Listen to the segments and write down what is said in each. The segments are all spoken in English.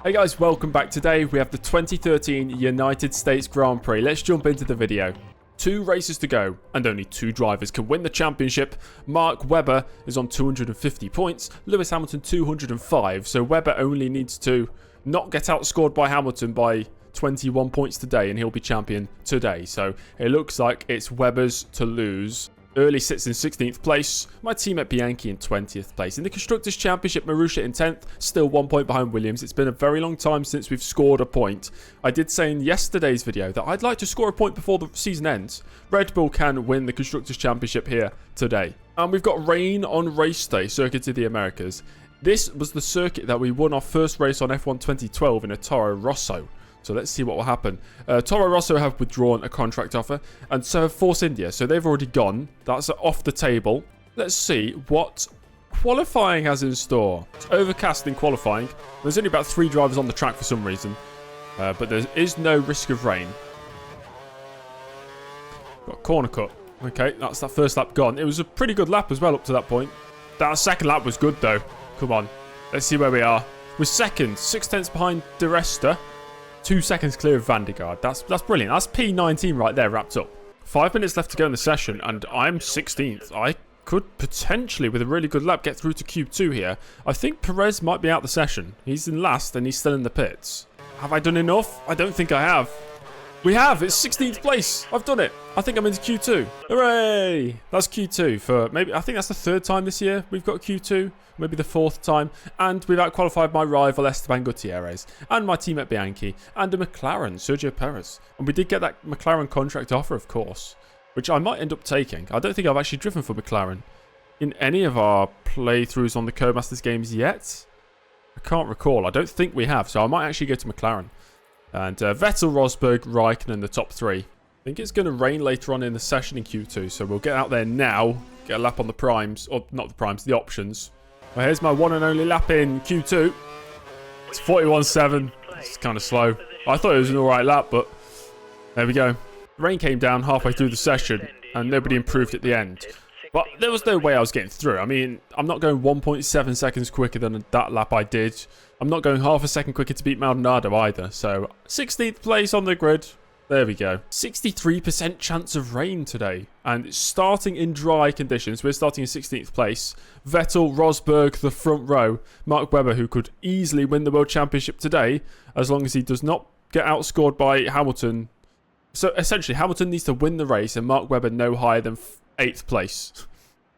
Hey guys, welcome back. Today we have the 2013 United States Grand Prix. Let's jump into the video. 2 races to go and only 2 drivers can win the championship. Mark Webber is on 250 points, Lewis Hamilton 205, so Webber only needs to not get outscored by Hamilton by 21 points today and he'll be champion today. So it looks like it's Webber's to lose. Early sits in 16th place, my teammate Bianchi in 20th place. In the Constructors' Championship, Marussia in 10th, still 1 point behind Williams. It's been a very long time since we've scored a point. I did say in yesterday's video that I'd like to score a point before the season ends. Red Bull can win the Constructors' Championship here today. And we've got rain on race day, Circuit of the Americas. This was the circuit that we won our first race on F1 2012 in a Toro Rosso. So let's see what will happen. Toro Rosso have withdrawn a contract offer, and so have Force India. So they've already gone. That's off the table. Let's see what qualifying has in store. It's overcast in qualifying. There's only about 3 drivers on the track for some reason, but there is no risk of rain. Got corner cut. Okay, that's that first lap gone. It was a pretty good lap as well up to that point. That second lap was good though. Come on. Let's see where we are. We're second, 6 tenths behind De Resta. 2 seconds clear of Vandergaard. That's brilliant. That's P19 right there wrapped up. 5 minutes left to go in the session, and I'm 16th. I could potentially, with a really good lap, get through to Q2 here. I think Perez might be out the session. He's in last, and he's still in the pits. Have I done enough? I don't think I have. We have. It's 16th place. I've done it. I think I'm into Q2. Hooray! That's Q2 for maybe, I think that's the 3rd time this year we've got Q2. Maybe the 4th time. And we've out-qualified my rival Esteban Gutierrez. And my teammate Bianchi. And a McLaren, Sergio Perez. And we did get that McLaren contract offer, of course. Which I might end up taking. I don't think I've actually driven for McLaren in any of our playthroughs on the Codemasters games yet. I can't recall. I don't think we have. So I might actually go to McLaren. And Vettel, Rosberg, Raikkonen, the top 3. I think it's going to rain later on in the session in Q2. So we'll get out there now. Get a lap on the primes. Or not the primes, the options. Well, here's my one and only lap in Q2. It's 41.7. It's kind of slow. I thought it was an alright lap, but there we go. The rain came down halfway through the session, and nobody improved at the end. But there was no way I was getting through. I mean, I'm not going 1.7 seconds quicker than that lap I did. I'm not going half a second quicker to beat Maldonado either. So, 16th place on the grid. There we go. 63% chance of rain today. And it's starting in dry conditions. We're starting in 16th place. Vettel, Rosberg, the front row. Mark Webber, who could easily win the World Championship today, as long as he does not get outscored by Hamilton. So, essentially, Hamilton needs to win the race and Mark Webber no higher than 8th place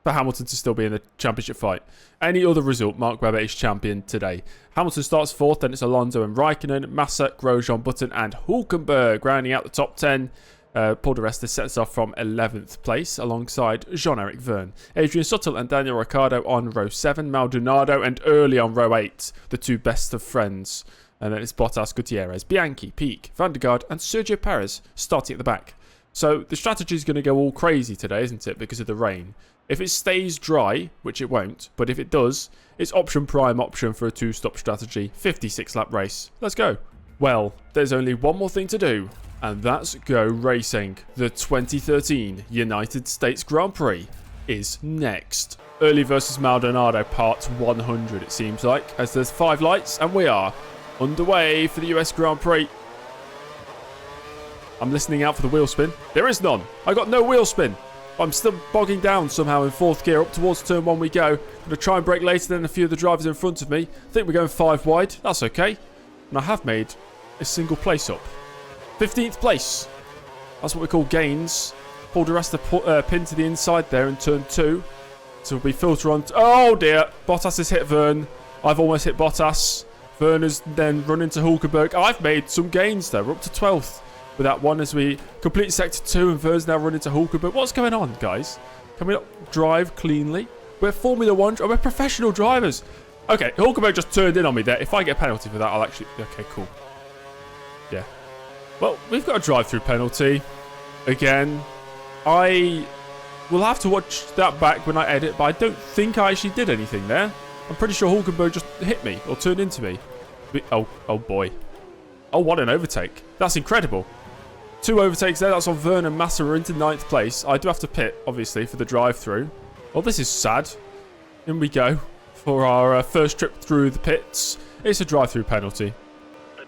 for Hamilton to still be in the championship fight. Any other result, Mark Webber is champion today. Hamilton starts 4th, then it's Alonso and Raikkonen, Massa, Grosjean, Button and Hulkenberg rounding out the top 10. Paul Di Resta sets off from 11th place alongside Jean-Eric Vergne. Adrian Sutil and Daniel Ricciardo on row 7, Maldonado and Early on row 8, the 2 best of friends. And then it's Bottas, Gutierrez, Bianchi, Peak, Vandergaard and Sergio Perez starting at the back. So the strategy is going to go all crazy today, isn't it, because of the rain. If it stays dry, which it won't, but if it does, it's option prime option for a 2-stop strategy, 56-lap race. Let's go. Well, there's only one more thing to do, and that's go racing. The 2013 United States Grand Prix is next. Early versus Maldonado, part 100, it seems like, as there's 5 lights, and we are underway for the US Grand Prix. I'm listening out for the wheel spin. There is none. I got no wheel spin. I'm still bogging down somehow in 4th gear. Up towards turn 1 we go. Going to try and brake later than a few of the drivers in front of me. I think we're going 5 wide. That's okay. And I have made a single place up. 15th place. That's what we call gains. Paul Di Resta pinned to the inside there in turn 2. So we'll be filter on. Oh dear. Bottas has hit Vergne. I've almost hit Bottas. Vergne has then run into Hulkenberg. I've made some gains there. We're up to 12th. With that one as we complete sector 2 and Verne's now run into Hulkenberg. What's going on, guys? Can we not drive cleanly? We're Formula 1. We're professional drivers. Okay, Hulkenberg just turned in on me there. If I get a penalty for that, I'll actually... Okay, cool. Yeah. Well, we've got a drive-through penalty. Again. I will have to watch that back when I edit, but I don't think I actually did anything there. I'm pretty sure Hulkenberg just hit me or turned into me. Oh boy. Oh, what an overtake. That's incredible. 2 overtakes there. That's on Vergne and Massa. We're into 9th place. I do have to pit, obviously, for the drive-through. Oh, this is sad. In we go for our first trip through the pits. It's a drive-through penalty.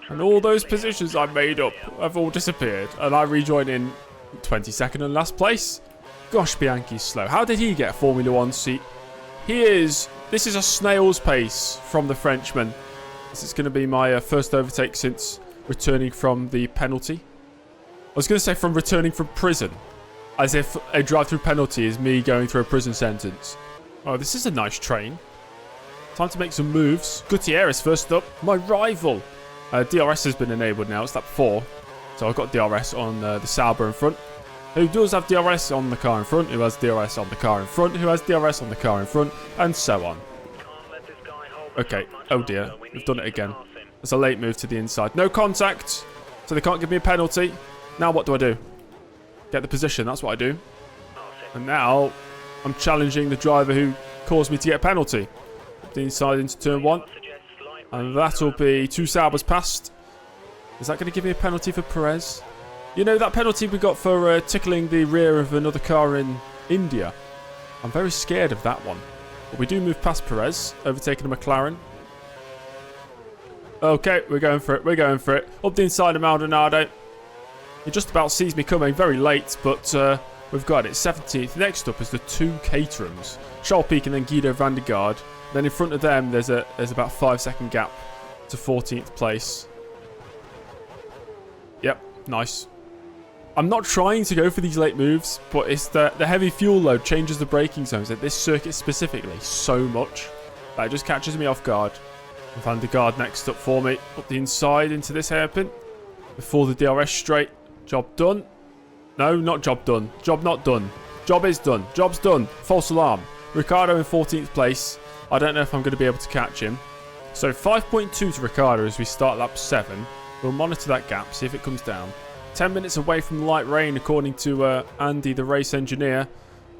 And all those positions I made up have all disappeared. And I rejoin in 22nd and last place. Gosh, Bianchi's slow. How did he get a Formula 1 seat? This is a snail's pace from the Frenchman. This is going to be my first overtake since returning from the penalty. I was going to say from returning from prison. As if a drive-through penalty is me going through a prison sentence. Oh, this is a nice train. Time to make some moves. Gutierrez first up. My rival. DRS has been enabled now. It's lap 4. So I've got DRS on the Sauber in front. Who does have DRS on the car in front? Who has DRS on the car in front? Who has DRS on the car in front? And so on. Okay. Oh dear. We've done it again. It's a late move to the inside. No contact. So they can't give me a penalty. Now what do I do? Get the position. That's what I do. And now I'm challenging the driver who caused me to get a penalty. The inside into turn 1. And that'll be 2 Saubers past. Is that going to give me a penalty for Perez? You know, that penalty we got for tickling the rear of another car in India. I'm very scared of that one. But we do move past Perez, overtaking a McLaren. Okay, we're going for it. We're going for it. Up the inside of Maldonado. He just about sees me coming very late, but we've got it. 17th. Next up is the 2 Caterhams. Charles Pic and then Guido van der Garde. Then in front of them, there's about 5-second gap to 14th place. Yep, nice. I'm not trying to go for these late moves, but it's the heavy fuel load changes the braking zones at this circuit specifically so much that it just catches me off guard. Van der Garde next up for me. Up the inside into this hairpin. Before the DRS straight. Job done. No, not job done. Job not done. Job is done. Job's done. False alarm. Ricciardo in 14th place. I don't know if I'm going to be able to catch him. So 5.2 to Ricciardo as we start lap 7. We'll monitor that gap, see if it comes down. 10 minutes away from the light rain, according to Andy, the race engineer.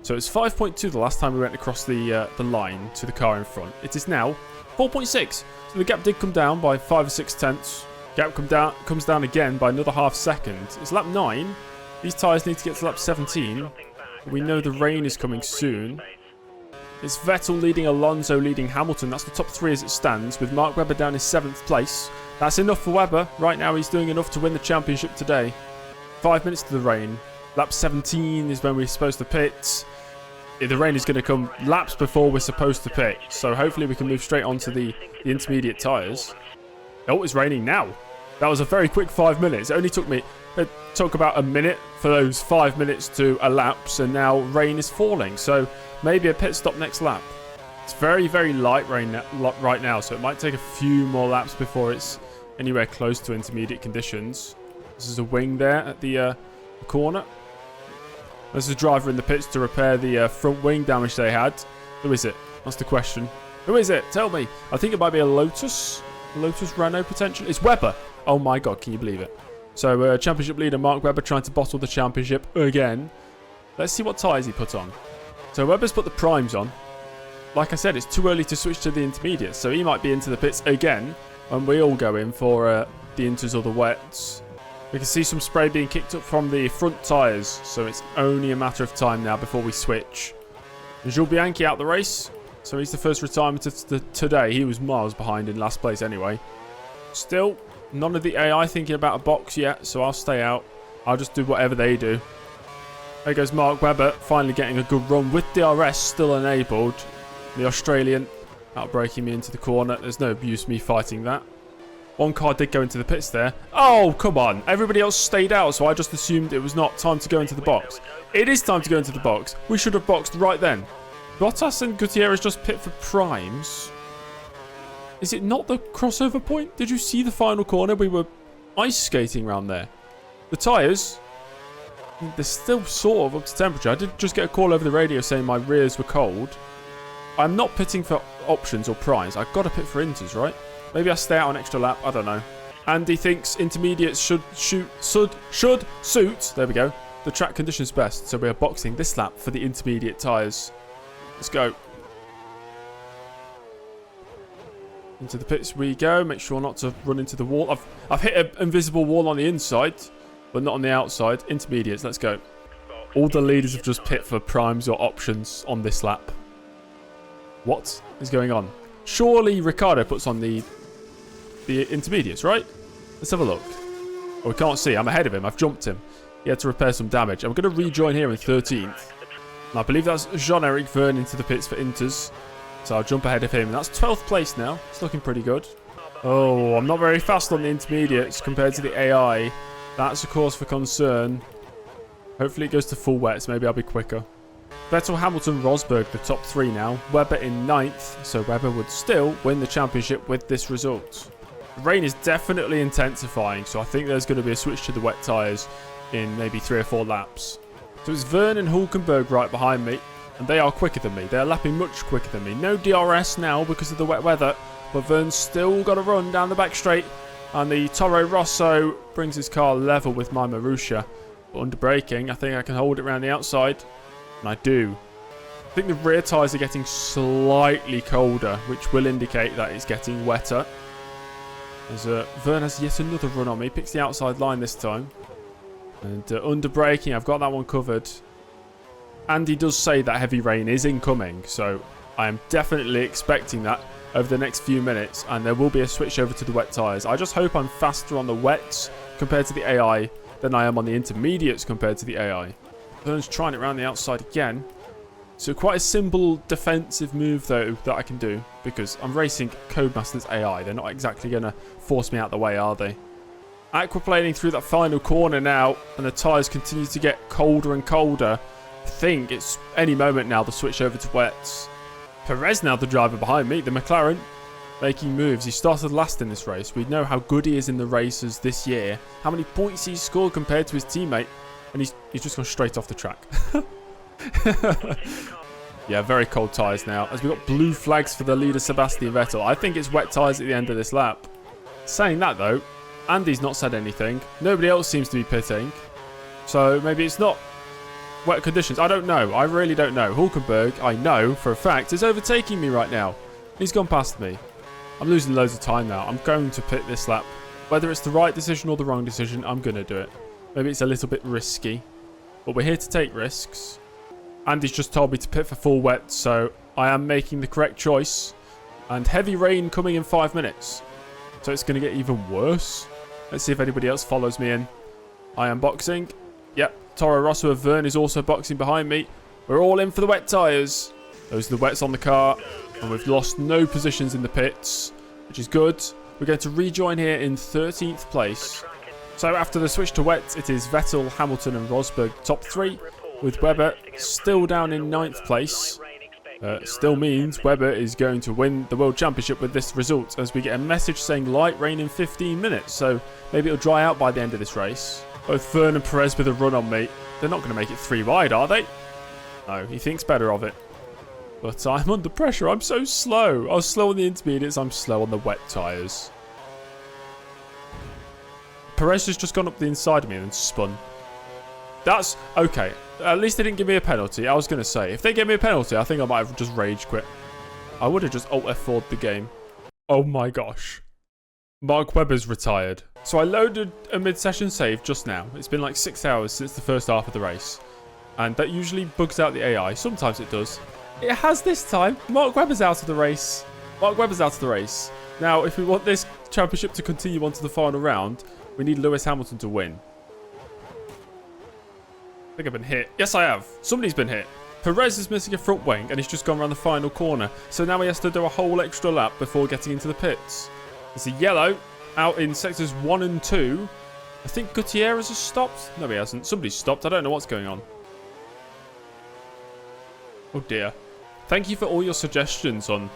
So it's 5.2 the last time we went across the line to the car in front. It is now 4.6. So the gap did come down by 5 or 6 tenths. Gap comes down again by another half second. It's lap 9. These tyres need to get to lap 17. We know the rain is coming soon. It's Vettel leading Alonso, leading Hamilton. That's the top 3 as it stands, with Mark Webber down in 7th place. That's enough for Webber. Right now he's doing enough to win the championship today. 5 minutes to the rain. Lap 17 is when we're supposed to pit. The rain is going to come laps before we're supposed to pit. So hopefully we can move straight onto the intermediate tyres. Oh, it's raining now. That was a very quick 5 minutes. It only took me... It took about a minute for those 5 minutes to elapse, and now rain is falling. So maybe a pit stop next lap. It's very, very light rain right now, so it might take a few more laps before it's anywhere close to intermediate conditions. This is a wing there at the corner. There's a driver in the pits to repair the front wing damage they had. Who is it? That's the question. Who is it? Tell me. I think it might be a Lotus. Lotus Renault potentially. It's Webber. Oh my god, can you believe it? So championship leader Mark Webber trying to bottle the championship again. Let's see what tyres he put on. So Webber's put the primes on. Like I said, it's too early to switch to the intermediates, so he might be into the pits again when we all go in for the inters or the wets. We can see some spray being kicked up from the front tyres, so it's only a matter of time now before we switch. Jules Bianchi out the race, so he's the first retirement of today. He was miles behind in last place anyway. Still, none of the AI thinking about a box yet, so I'll stay out. I'll just do whatever they do. There goes Mark Webber, finally getting a good run with DRS still enabled. The Australian outbraking me into the corner. There's no use me fighting that. One car did go into the pits there. Oh, come on. Everybody else stayed out, so I just assumed it was not time to go into the box. It is time to go into the box. We should have boxed right then. Bottas and Gutierrez just pit for primes. Is it not the crossover point? Did you see the final corner? We were ice skating around there. The tyres, they're still sort of up to temperature. I did just get a call over the radio saying my rears were cold. I'm not pitting for options or primes. I've got to pit for inters, right? Maybe I stay out an extra lap. I don't know. Andy thinks intermediates should suit. There we go. The track conditions best. So we are boxing this lap for the intermediate tyres. Let's go. Into the pits we go. Make sure not to run into the wall. I've hit an invisible wall on the inside, but not on the outside. Intermediates. Let's go. All the leaders have just pit for primes or options on this lap. What is going on? Surely Ricciardo puts on the intermediates, right? Let's have a look. Oh, we can't see. I'm ahead of him. I've jumped him. He had to repair some damage. I'm going to rejoin here in 13th. And I believe that's Jean-Eric Verne into the pits for Inters. So I'll jump ahead of him. And that's 12th place now. It's looking pretty good. Oh, I'm not very fast on the intermediates compared to the AI. That's a cause for concern. Hopefully it goes to full wets. Maybe I'll be quicker. Vettel, Hamilton, Rosberg, the top 3 now. Webber in 9th. So Webber would still win the championship with this result. The rain is definitely intensifying. So I think there's going to be a switch to the wet tyres in maybe 3 or 4 laps. So it's Verne and Hulkenberg right behind me, and they are quicker than me. They're lapping much quicker than me. No DRS now because of the wet weather, but Verne's still got a run down the back straight, and the Toro Rosso brings his car level with my Marussia. But under braking, I think I can hold it around the outside, and I do. I think the rear tyres are getting slightly colder, which will indicate that it's getting wetter. As Verne has yet another run on me, picks the outside line this time. And under braking, I've got that one covered. Andy does say that heavy rain is incoming, so I am definitely expecting that over the next few minutes, and there will be a switch over to the wet tyres. I just hope I'm faster on the wets compared to the AI than I am on the intermediates compared to the AI. Verne's trying it around the outside again. So quite a simple defensive move, though, that I can do, because I'm racing Codemasters AI. They're not exactly going to force me out the way, are they? Aquaplaning through that final corner now, and the tyres continue to get colder and colder. I think it's any moment now the switch over to wets. Perez now the driver behind me, the McLaren, making moves. He started last in this race. We know how good he is in the races this year, how many points he's scored compared to his teammate, and he's just gone straight off the track. Yeah, very cold tyres now, as we've got blue flags for the leader Sebastian Vettel. I think it's wet tyres at the end of this lap. Saying that, though, Andy's not said anything. Nobody else seems to be pitting. So maybe it's not wet conditions. I don't know. I really don't know. Hulkenberg, I know for a fact, is overtaking me right now. He's gone past me. I'm losing loads of time now. I'm going to pit this lap. Whether it's the right decision or the wrong decision, I'm going to do it. Maybe it's a little bit risky. But we're here to take risks. Andy's just told me to pit for full wet, so I am making the correct choice. And heavy rain coming in 5 minutes. So it's going to get even worse. Let's see if anybody else follows me in. I am boxing. Yep, Toro Rosso of Verne is also boxing behind me. We're all in for the wet tyres. Those are the wets on the car. And we've lost no positions in the pits, which is good. We're going to rejoin here in 13th place. So after the switch to wet, it is Vettel, Hamilton and Rosberg top 3, with Webber still down in 9th place. Still means Webber is going to win the World Championship with this result, as we get a message saying light rain in 15 minutes. So maybe it'll dry out by the end of this race. Both Verne and Perez with a run on me. They're not going to make it 3 wide, are they? No, he thinks better of it. But I'm under pressure. I'm so slow. I was slow on the intermediates. I'm slow on the wet tyres. Perez has just gone up the inside of me and then spun. That's okay. At least they didn't give me a penalty. I was going to say, if they gave me a penalty, I think I might have just rage quit. I would have just Alt F4'd the game. Oh my gosh. Mark Webber's retired. So I loaded a mid-session save just now. It's been like 6 hours since the first half of the race. And that usually bugs out the AI. Sometimes it does. It has this time. Mark Webber's out of the race. Mark Webber's out of the race. Now, if we want this championship to continue on to the final round, we need Lewis Hamilton to win. I think I've been hit. Yes, I have. Somebody's been hit. Perez is missing a front wing and he's just gone around the final corner. So now he has to do a whole extra lap before getting into the pits. There's a yellow out in sectors 1 and 2. I think Gutierrez has stopped. No, he hasn't. Somebody's stopped. I don't know what's going on. Oh, dear. Thank you for all your suggestions on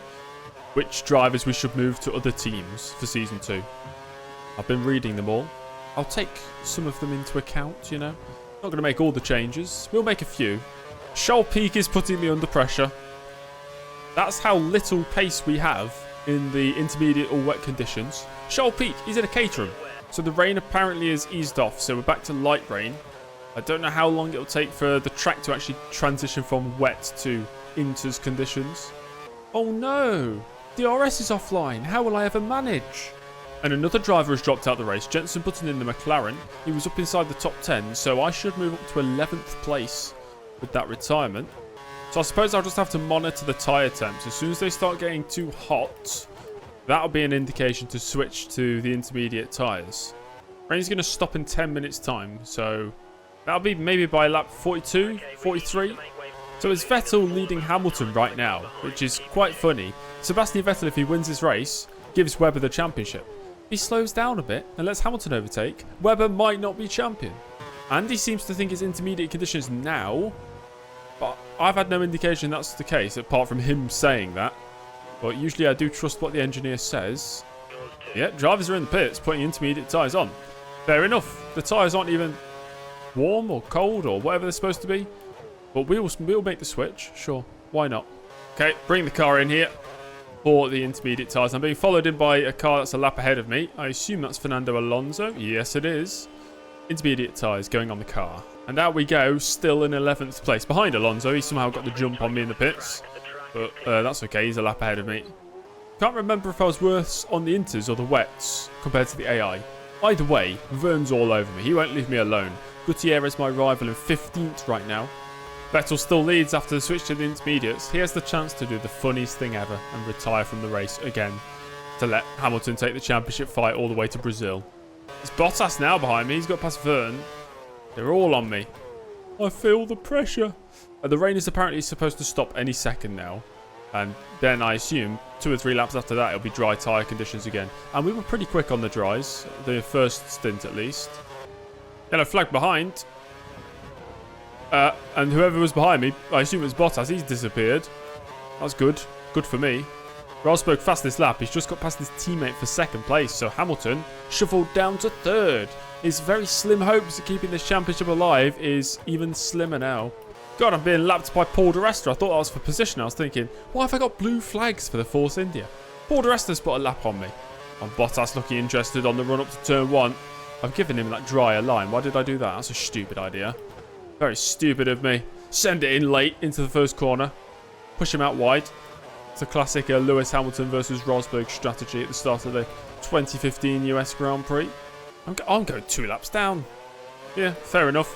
which drivers we should move to other teams for Season 2. I've been reading them all. I'll take some of them into account, you know. Not going to make all the changes. We'll make a few. Charles Peak is putting me under pressure. That's how little pace we have in the intermediate or wet conditions. Charles Peak, he's in a caterum. So the rain apparently is eased off. So we're back to light rain. I don't know how long it'll take for the track to actually transition from wet to Inters conditions. Oh no! DRS is offline. How will I ever manage? And another driver has dropped out the race. Jenson Button in the McLaren. He was up inside the top 10, so I should move up to 11th place with that retirement. So I suppose I'll just have to monitor the tyre temps. As soon as they start getting too hot, That'll be an indication to switch to the intermediate tyres. Rain's going to stop in 10 minutes time, so that'll be maybe by lap 42, 43. So it's Vettel leading Hamilton right now, which is quite funny. Sebastian Vettel, if he wins this race, gives Webber the championship. If he slows down a bit and lets Hamilton overtake, Webber might not be champion. Andy seems to think it's intermediate conditions now, but I've had no indication that's the case, apart from him saying that. But usually I do trust what the engineer says. Yeah, drivers are in the pits putting intermediate tyres on. Fair enough. The tyres aren't even warm or cold or whatever they're supposed to be. But we'll make the switch. Sure, why not? Okay, bring the car in here for the intermediate tyres. I'm being followed in by a car that's a lap ahead of me. I assume that's Fernando Alonso. Yes, it is. Intermediate tyres going on the car. And out we go, still in 11th place. Behind Alonso, he somehow got the jump on me in the pits. But that's okay, he's a lap ahead of me. Can't remember if I was worse on the inters or the wets compared to the AI. Either way, Vern's all over me. He won't leave me alone. Gutierrez, my rival, in 15th right now. Vettel still leads after the switch to the intermediates. He has the chance to do the funniest thing ever and retire from the race again to let Hamilton take the championship fight all the way to Brazil. It's Bottas now behind me. He's got past Vern. They're all on me. I feel the pressure. The rain is apparently supposed to stop any second now. And then I assume 2 or 3 laps after that it'll be dry tyre conditions again. And we were pretty quick on the dries. The first stint at least. Yellow flag behind. And whoever was behind me, I assume it was Bottas. He's disappeared. That's good. Good for me. Rosberg fastest lap. He's just got past his teammate for 2nd place. So Hamilton shuffled down to 3rd. His very slim hopes of keeping this championship alive is even slimmer now. God, I'm being lapped by Paul di Resta. I thought that was for position. I was thinking, why have I got blue flags for the Force India? Paul di Resta's put a lap on me. And Bottas looking interested on the run up to turn 1. I've given him that drier line. Why did I do that? That's a stupid idea. Very stupid of me. Send it in late into the first corner. Push him out wide. It's a classic Lewis Hamilton versus Rosberg strategy at the start of the 2015 US Grand Prix. I'm going 2 laps down. Yeah, fair enough.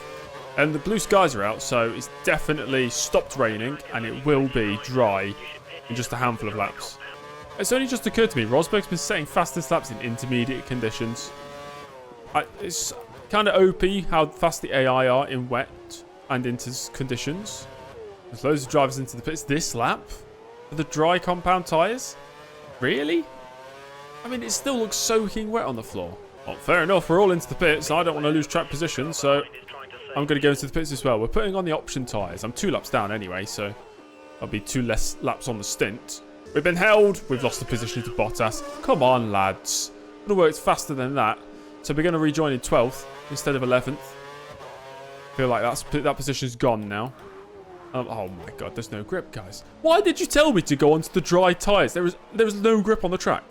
And the blue skies are out, so it's definitely stopped raining, and it will be dry in just a handful of laps. It's only just occurred to me, Rosberg's been setting fastest laps in intermediate conditions. It's kind of OP how fast the AI are in wet and inter conditions. There's loads of drivers into the pits this lap for the dry compound tyres. Really? I mean, it still looks soaking wet on the floor. Well, fair enough, we're all into the pits. I don't want to lose track position, so I'm going to go into the pits as well. We're putting on the option tyres. I'm 2 laps down anyway, so I'll be 2 less laps on the stint. We've been held. We've lost the position to Bottas. Come on, lads. Would have worked faster than that. So we're going to rejoin in 12th instead of 11th. Feel like that position's gone now. Oh my god, there's no grip, guys. Why did you tell me to go onto the dry tyres? There was no grip on the track.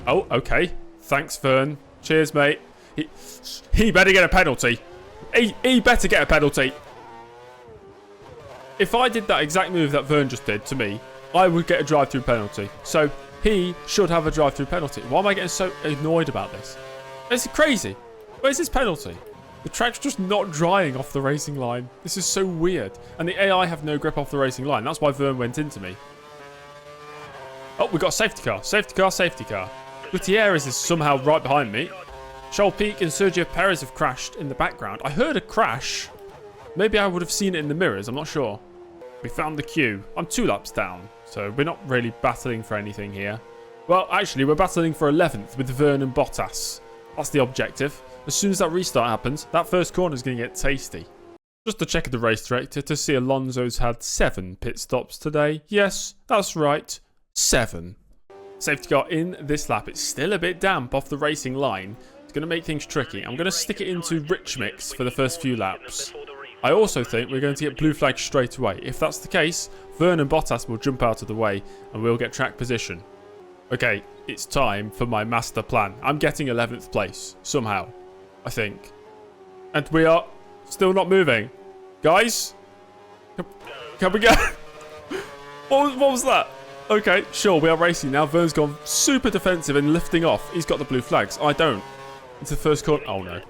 Oh, okay. Thanks, Vern. Cheers, mate. He better get a penalty. He better get a penalty. If I did that exact move that Vern just did to me, I would get a drive-through penalty. So he should have a drive-through penalty. Why am I getting so annoyed about this? This is crazy. Where's his penalty? The track's just not drying off the racing line. This is so weird. And the AI have no grip off the racing line. That's why Vern went into me. Oh, we got a safety car. Safety car, safety car. Gutierrez is somehow right behind me. Charles Peak and Sergio Perez have crashed in the background. I heard a crash. Maybe I would have seen it in the mirrors. I'm not sure. We found the queue. I'm 2 laps down. So we're not really battling for anything here. Well, actually, we're battling for 11th with Vern and Bottas. That's the objective. As soon as that restart happens, that first corner is going to get tasty. Just to check the race director to see Alonso's had 7 pit stops today. Yes, that's right. 7. Safety car in this lap. It's still a bit damp off the racing line. It's going to make things tricky. I'm going to stick it into rich mix for the first few laps. I also think we're going to get blue flags straight away. If that's the case, Vern and Bottas will jump out of the way and we'll get track position. Okay, it's time for my master plan. I'm getting 11th place, somehow, I think. And we are still not moving. Guys? Can we go? What was that? Okay, sure, we are racing now. Vern's gone super defensive and lifting off. He's got the blue flags. I don't. Into the first corner. Oh, no.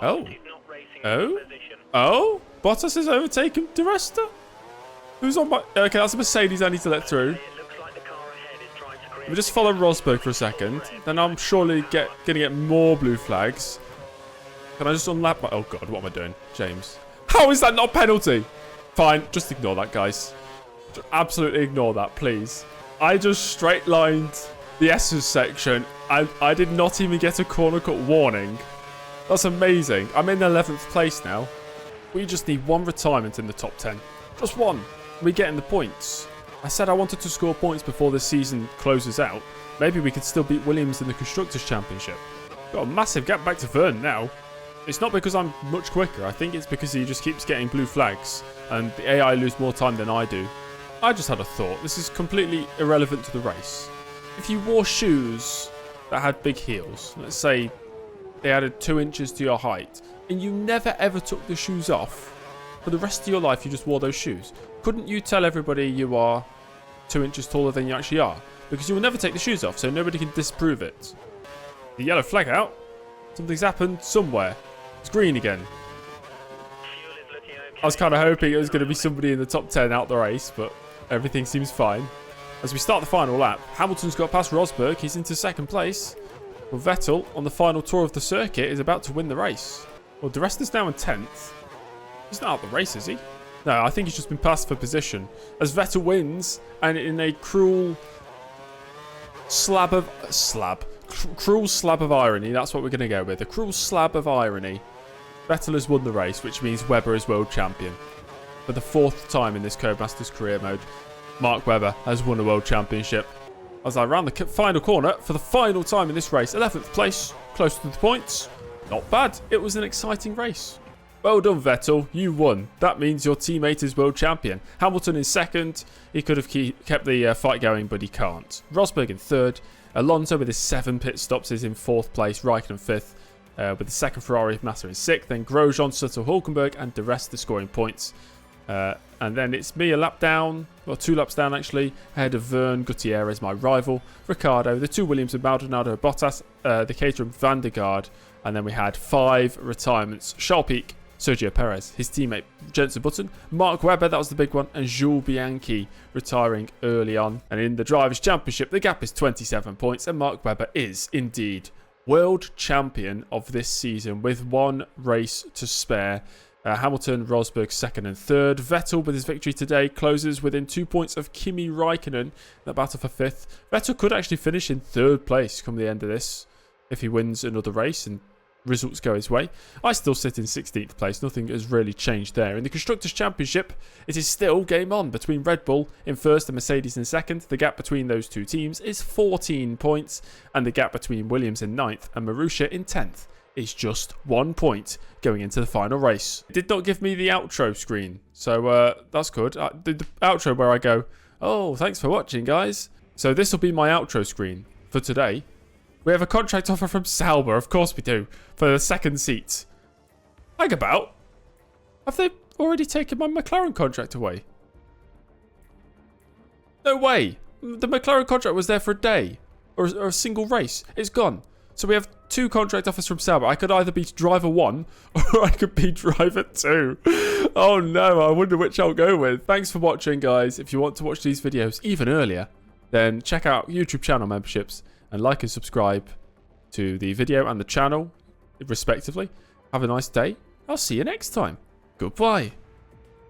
Oh. Oh? Oh? Bottas has overtaken di Resta? Who's on my... Okay, that's a Mercedes I need to let through. we just follow Rosberg for a second, then I'm surely going to get more blue flags. Can I just unlap my... Oh, God, what am I doing? James. How is that not a penalty? Fine, just ignore that, guys. Just absolutely ignore that, please. I just straight lined the S's section. I did not even get a corner cut warning. That's amazing. I'm in 11th place now. We just need one retirement in the top 10. Just one. We're getting the points. I said I wanted to score points before this season closes out. Maybe we could still beat Williams in the Constructors' Championship. Got a massive gap back to Vern now. It's not because I'm much quicker. I think it's because he just keeps getting blue flags. And the AI lose more time than I do. I just had a thought. This is completely irrelevant to the race. If you wore shoes that had big heels, let's say they added 2 inches to your height, and you never ever took the shoes off, for the rest of your life you just wore those shoes, couldn't you tell everybody you are 2 inches taller than you actually are? Because you will never take the shoes off, so nobody can disprove it. The yellow flag out. Something's happened somewhere. It's green again. I was kind of hoping it was going to be somebody in the top 10 out the race, but everything seems fine. As we start the final lap, Hamilton's got past Rosberg. He's into 2nd place. Well, Vettel, on the final tour of the circuit, is about to win the race. Well, Di Resta's now in 10th. He's not out the race, is he? No, I think he's just been passed for position. As Vettel wins, and in a cruel slab of irony, that's what we're going to go with. A cruel slab of irony. Vettel has won the race, which means Webber is world champion. For the 4th time in this Codemasters career mode, Mark Webber has won a world championship. As I round the final corner for the final time in this race, 11th place, close to the points. Not bad. It was an exciting race. Well done, Vettel. You won. That means your teammate is world champion. Hamilton in 2nd. He could have kept the fight going, but he can't. Rosberg in 3rd. Alonso with his 7 pit stops is in 4th place. Raikkonen 5th. With the 2nd Ferrari of Massa in 6th. Then Grosjean, Sutter, Hulkenberg, and Di Resta scoring points. And then it's me a lap down, well 2 laps down actually, ahead of Vern, Gutierrez, my rival, Ricciardo, the 2 Williams of Maldonado, Bottas, the Caterham, Van der Gaard, and then we had 5 retirements. Charles Pic, Sergio Perez, his teammate Jenson Button, Mark Webber, that was the big one, and Jules Bianchi retiring early on. And in the Drivers' Championship, the gap is 27 points, and Mark Webber is indeed world champion of this season with 1 race to spare. Hamilton, Rosberg 2nd and 3rd. Vettel, with his victory today, closes within 2 points of Kimi Raikkonen. That battle for 5th. Vettel could actually finish in 3rd place come the end of this if he wins another race and results go his way. I still sit in 16th place. Nothing has really changed there. In the Constructors' Championship, it is still game on between Red Bull in 1st and Mercedes in 2nd. The gap between those 2 teams is 14 points, and the gap between Williams in 9th and Marussia in 10th is just 1 point going into the final race. It did not give me the outro screen, so that's good. The outro where I go, oh, thanks for watching, guys. So this will be my outro screen for today. We have a contract offer from Sauber, of course we do, for the 2nd seat. Hang about. Have they already taken my McLaren contract away? No way. The McLaren contract was there for a day, or a single race. It's gone. So we have 2 contract offers from Sauber. I could either be driver 1 or I could be driver 2. Oh no, I wonder which I'll go with. Thanks for watching, guys. If you want to watch these videos even earlier, then check out YouTube channel memberships and like and subscribe to the video and the channel, respectively. Have a nice day. I'll see you next time. Goodbye.